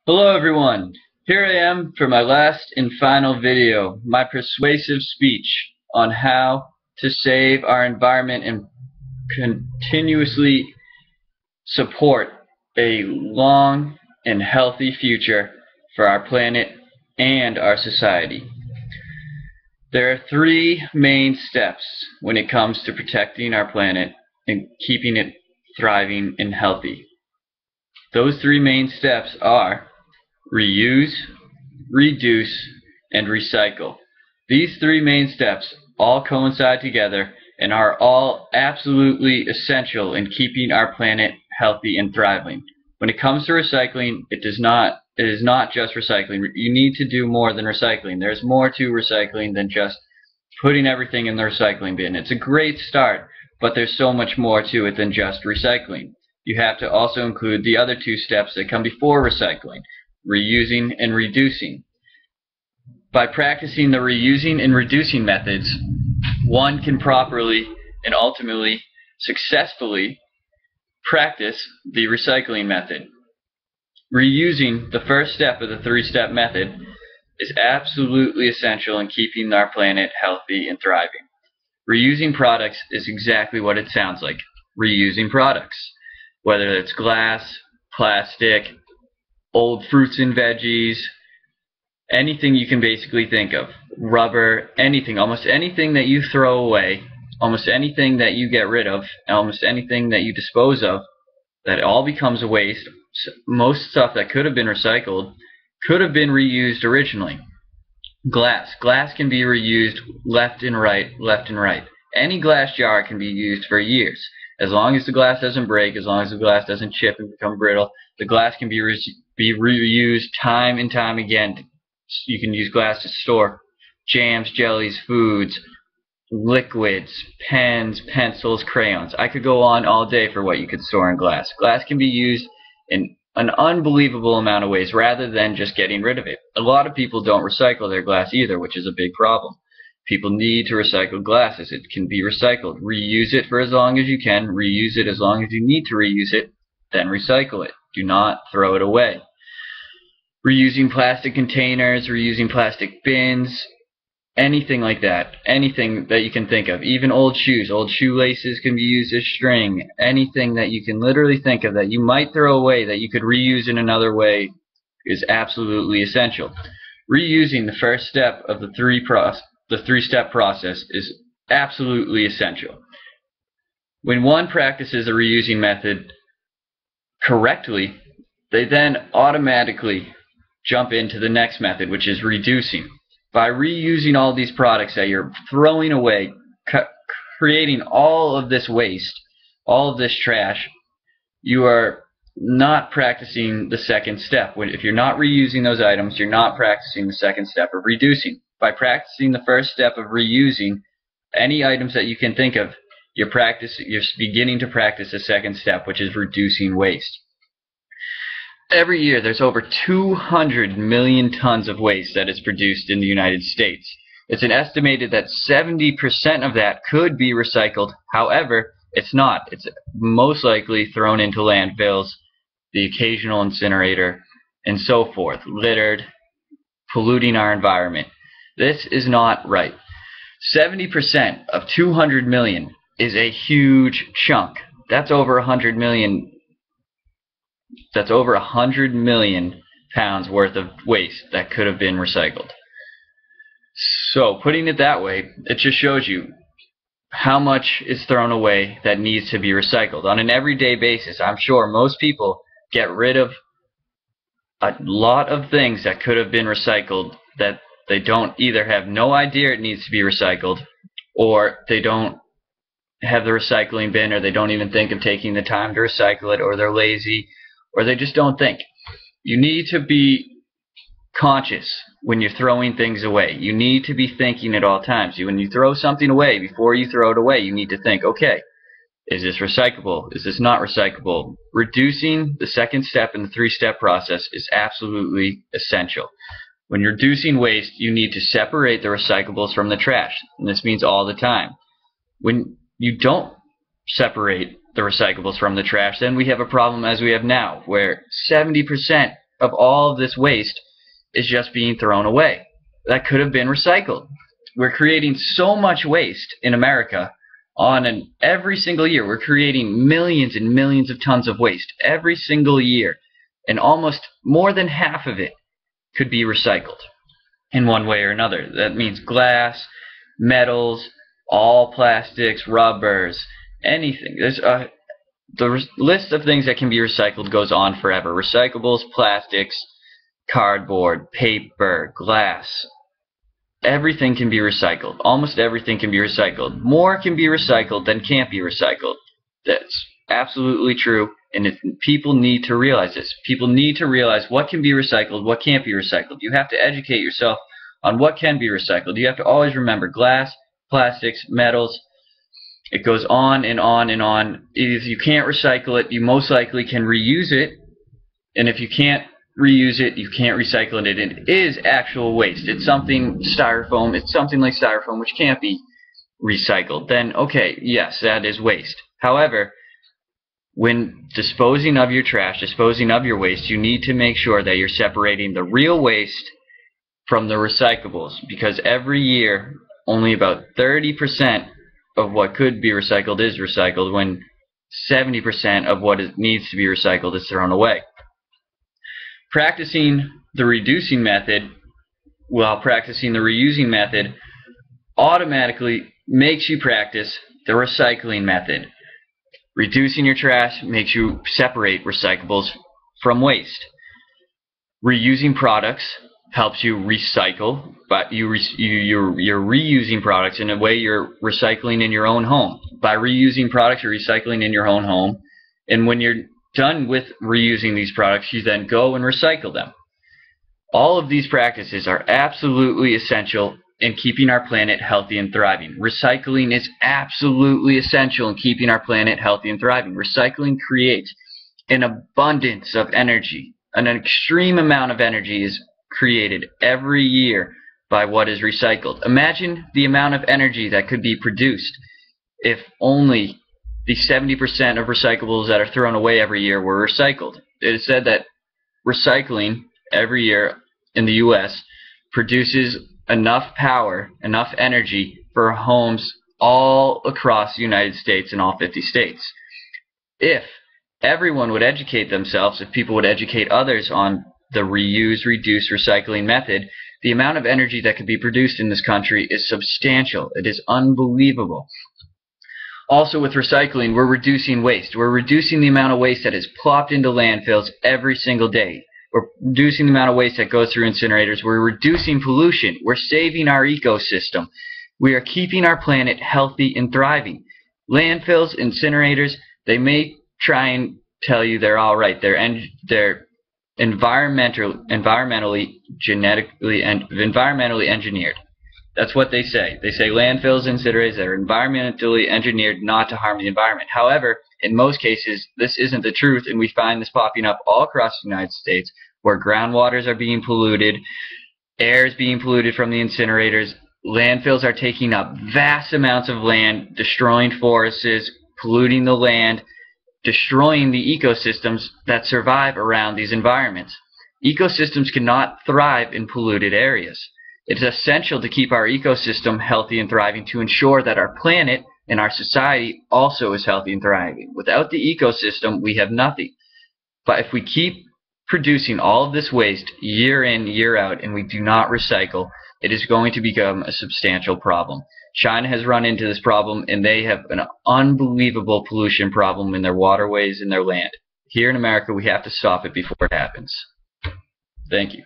Hello everyone, here I am for my last and final video, my persuasive speech on how to save our environment and continuously support a long and healthy future for our planet and our society. There are three main steps when it comes to protecting our planet and keeping it thriving and healthy. Those three main steps are reuse, reduce, and recycle. These three main steps all coincide together and are all absolutely essential in keeping our planet healthy and thriving. When it comes to recycling, it is not just recycling. You need to do more than recycling. There's more to recycling than just putting everything in the recycling bin. It's a great start, but there's so much more to it than just recycling. You have to also include the other two steps that come before recycling: reusing and reducing. By practicing the reusing and reducing methods, one can properly and ultimately successfully practice the recycling method. Reusing, the first step of the three-step method, is absolutely essential in keeping our planet healthy and thriving. Reusing products is exactly what it sounds like. Reusing products, whether it's glass, plastic, old fruits and veggies, anything you can basically think of, rubber, anything, almost anything that you throw away, almost anything that you get rid of, almost anything that you dispose of, that all becomes a waste. Most stuff that could have been recycled could have been reused originally. Glass can be reused left and right. Any glass jar can be used for years. As long as the glass doesn't break, as long as the glass doesn't chip and become brittle, the glass can be reused time and time again. You can use glass to store jams, jellies, foods, liquids, pens, pencils, crayons. I could go on all day for what you could store in glass. Glass can be used in an unbelievable amount of ways rather than just getting rid of it. A lot of people don't recycle their glass either, which is a big problem. People need to recycle glasses. It can be recycled. Reuse it for as long as you can. Reuse it as long as you need to reuse it. Then recycle it. Do not throw it away. Reusing plastic containers, reusing plastic bins, anything like that. Anything that you can think of. Even old shoes. Old shoelaces can be used as string. Anything that you can literally think of that you might throw away that you could reuse in another way is absolutely essential. Reusing, the first step of the three-step process, is absolutely essential. When one practices the reusing method correctly, they then automatically jump into the next method, which is reducing. By reusing all these products that you're throwing away, creating all of this waste, all of this trash, you are not practicing the second step. If you're not reusing those items, you're not practicing the second step of reducing. By practicing the first step of reusing any items that you can think of, you're beginning to practice the second step, which is reducing waste. Every year there's over 200 million tons of waste that is produced in the United States. It's an estimated that 70% of that could be recycled. However, it's not. It's most likely thrown into landfills, the occasional incinerator, and so forth, littered, polluting our environment. This is not right. 70% of 200 million is a huge chunk. That's over 100 million. That's over 100 million pounds worth of waste that could have been recycled. So, putting it that way, it just shows you how much is thrown away that needs to be recycled. On an everyday basis, I'm sure most people get rid of a lot of things that could have been recycled that they don't either have no idea it needs to be recycled, or they don't have the recycling bin, or they don't even think of taking the time to recycle it, or they're lazy, or they just don't think. You need to be conscious when you're throwing things away. You need to be thinking at all times. When you throw something away, before you throw it away, you need to think, okay, is this recyclable? Is this not recyclable? Reducing, the second step in the three-step process, is absolutely essential. When you're reducing waste, you need to separate the recyclables from the trash. And this means all the time. When you don't separate the recyclables from the trash, then we have a problem as we have now, where 70% of all of this waste is just being thrown away. That could have been recycled. We're creating so much waste in America every single year. We're creating millions and millions of tons of waste every single year, and almost more than half of it could be recycled in one way or another. That means glass, metals, all plastics, rubbers, anything. The list of things that can be recycled goes on forever. Recyclables, plastics, cardboard, paper, glass. Everything can be recycled. Almost everything can be recycled. More can be recycled than can't be recycled. That's absolutely true, and people need to realize this. People need to realize what can be recycled, what can't be recycled. You have to educate yourself on what can be recycled. You have to always remember glass, plastics, metals. It goes on and on and on. If you can't recycle it, you most likely can reuse it, and if you can't reuse it, you can't recycle it. It is actual waste. It's something styrofoam. It's something like styrofoam which can't be recycled. Then, okay, yes, that is waste. However, when disposing of your trash, disposing of your waste, you need to make sure that you're separating the real waste from the recyclables, because every year only about 30% of what could be recycled is recycled, when 70% of what needs to be recycled is thrown away. Practicing the reducing method while practicing the reusing method automatically makes you practice the recycling method. Reducing your trash makes you separate recyclables from waste. Reusing products helps you recycle, but you're reusing products in a way you're recycling in your own home. By reusing products, you're recycling in your own home, and when you're done with reusing these products, you then go and recycle them. All of these practices are absolutely essential in keeping our planet healthy and thriving. Recycling is absolutely essential in keeping our planet healthy and thriving. Recycling creates an abundance of energy. An extreme amount of energy is created every year by what is recycled. Imagine the amount of energy that could be produced if only the 70% of recyclables that are thrown away every year were recycled. It is said that recycling every year in the U.S. produces enough power, enough energy for homes all across the United States and all 50 states. If everyone would educate themselves, if people would educate others on the reuse, reduce, recycling method, the amount of energy that could be produced in this country is substantial. It is unbelievable. Also, with recycling, we're reducing waste. We're reducing the amount of waste that is plopped into landfills every single day. We're reducing the amount of waste that goes through incinerators. We're reducing pollution. We're saving our ecosystem. We are keeping our planet healthy and thriving. Landfills, incinerators, they may try and tell you they're all right. They're environmentally engineered. That's what they say. They say landfills and incinerators are environmentally engineered not to harm the environment. However, in most cases, this isn't the truth, and we find this popping up all across the United States, where groundwaters are being polluted, air is being polluted from the incinerators, landfills are taking up vast amounts of land, destroying forests, polluting the land, destroying the ecosystems that survive around these environments. Ecosystems cannot thrive in polluted areas. It is essential to keep our ecosystem healthy and thriving to ensure that our planet and our society also is healthy and thriving. Without the ecosystem, we have nothing. But if we keep producing all of this waste year in, year out, and we do not recycle, it is going to become a substantial problem. China has run into this problem, and they have an unbelievable pollution problem in their waterways and their land. Here in America, we have to stop it before it happens. Thank you.